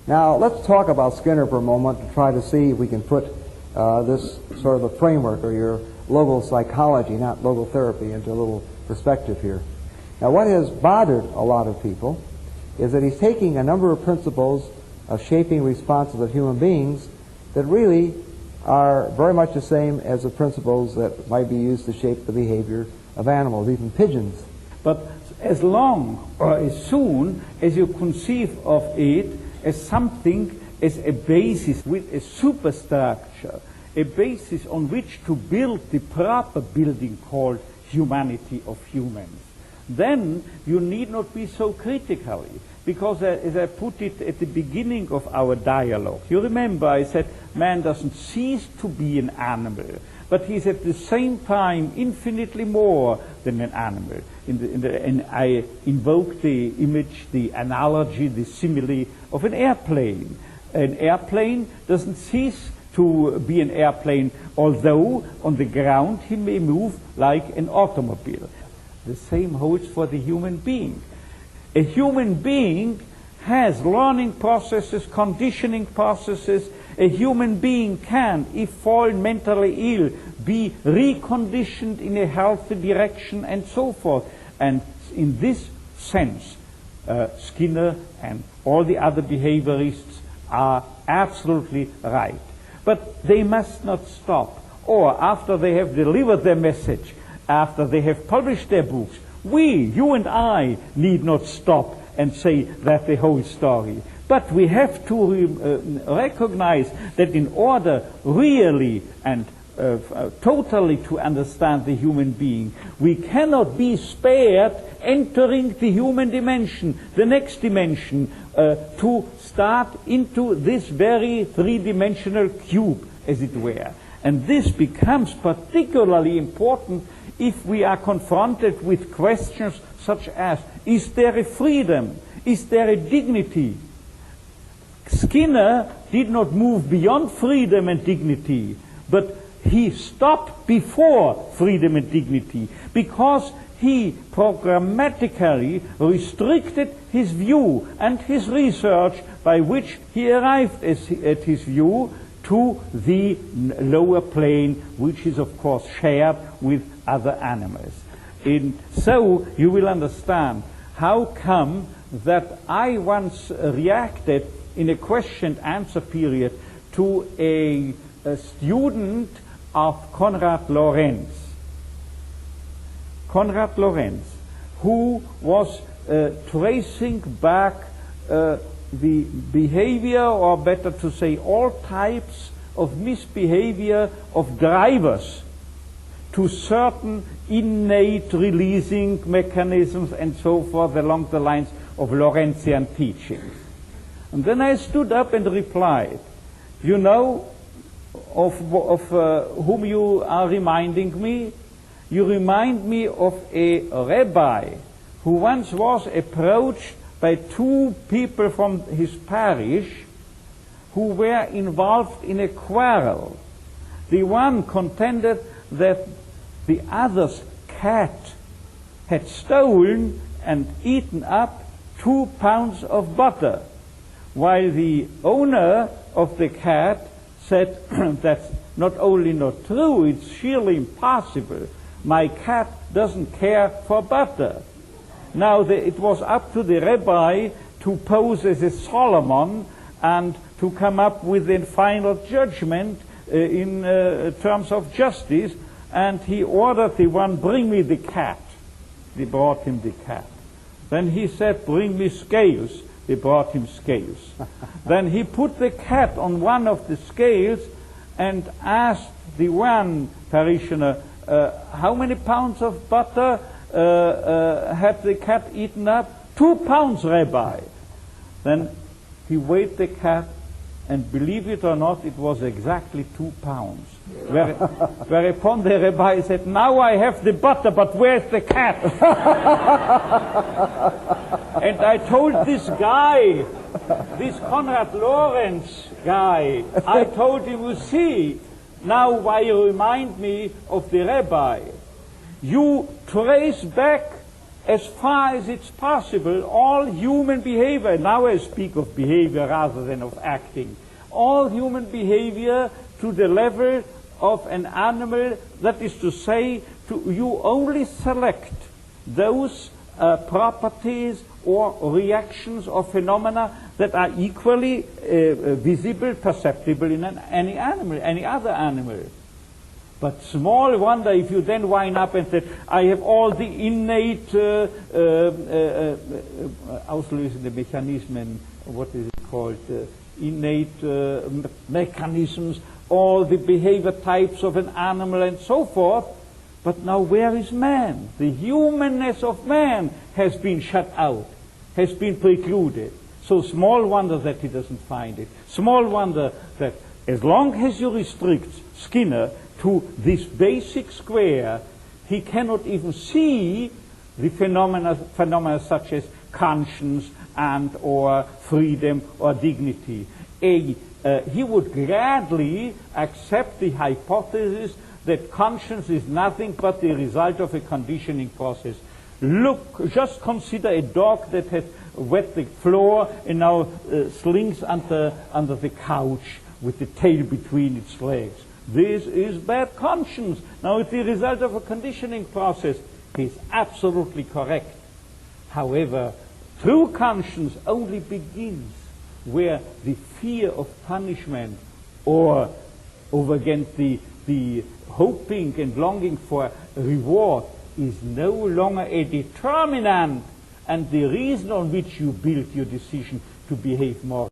Now, let's talk about Skinner for a moment to try to see if we can put this sort of a framework, or your logopsychology, not logotherapy, into a little perspective here. Now, what has bothered a lot of people is that he's taking a number of principles of shaping responses of human beings that really are very much the same as the principles that might be used to shape the behavior of animals, even pigeons. But as long or as soon as you conceive of it as something, as a basis with a superstructure, a basis on which to build the proper building called humanity of humans, then you need not be so critically. Because as I put it at the beginning of our dialogue, you remember I said man doesn't cease to be an animal, but he's at the same time infinitely more than an animal. And I invoke the image, the analogy, the simile of an airplane. An airplane doesn't cease to be an airplane, although on the ground he may move like an automobile. The same holds for the human being. A human being has learning processes, conditioning processes. A human being can, if fallen mentally ill, be reconditioned in a healthy direction and so forth. And in this sense, Skinner and all the other behaviorists are absolutely right. But they must not stop. Or after they have delivered their message, after they have published their books, you and I need not stop and say that the whole story. But we have to recognize that in order really and totally to understand the human being, we cannot be spared entering the human dimension, the next dimension, to start into this very three-dimensional cube, as it were. And this becomes particularly important if we are confronted with questions such as, is there a freedom? Is there a dignity? Skinner did not move beyond freedom and dignity, but he stopped before freedom and dignity, because he programmatically restricted his view and his research by which he arrived at his view to the lower plane, which is of course shared with other animals. And so you will understand how come that I once reacted in a question-answer period to a student of Konrad Lorenz. Konrad Lorenz, who was tracing back the behavior, or better to say all types of misbehavior of drivers to certain innate releasing mechanisms and so forth along the lines of Lorentzian teachings. And then I stood up and replied, you know of whom you are reminding me? You remind me of a rabbi who once was approached by two people from his parish who were involved in a quarrel. The one contended that the other's cat had stolen and eaten up 2 pounds of butter, while the owner of the cat said, that's not only not true, it's sheerly impossible. My cat doesn't care for butter. Now, it was up to the rabbi to pose as a Solomon and to come up with a final judgment in terms of justice, and he ordered the one, bring me the cat. They brought him the cat. Then he said, bring me scales. They brought him scales. Then he put the cat on one of the scales and asked the one parishioner, how many pounds of butter had the cat eaten up? 2 pounds, Rabbi. Then he weighed the cat, and believe it or not, it was exactly 2 pounds. Whereupon the rabbi said, now I have the butter, but where's the cat? And I told this guy, this Konrad Lorenz guy, I told him, you see, now why you remind me of the rabbi. You trace back as far as it's possible, all human behavior, now I speak of behavior rather than of acting, all human behavior to the level of an animal, that is to say, you only select those properties or reactions or phenomena that are equally visible, perceptible in any animal, any other animal. But small wonder if you then wind up and say, I have all the innate auslösende Mechanismen, what is it called, innate mechanisms, all the behavior types of an animal and so forth. But now where is man? The humanness of man has been shut out, has been precluded. So small wonder that he doesn't find it. Small wonder that as long as you restrict Skinner to this basic square, he cannot even see the phenomena such as conscience and or freedom or dignity. He would gladly accept the hypothesis that conscience is nothing but the result of a conditioning process. Look, just consider a dog that has wet the floor and now slinks under the couch with the tail between its legs. This is bad conscience. Now it's the result of a conditioning process. He's absolutely correct. However, true conscience only begins where the fear of punishment or over against the hoping and longing for reward is no longer a determinant and the reason on which you build your decision to behave morally.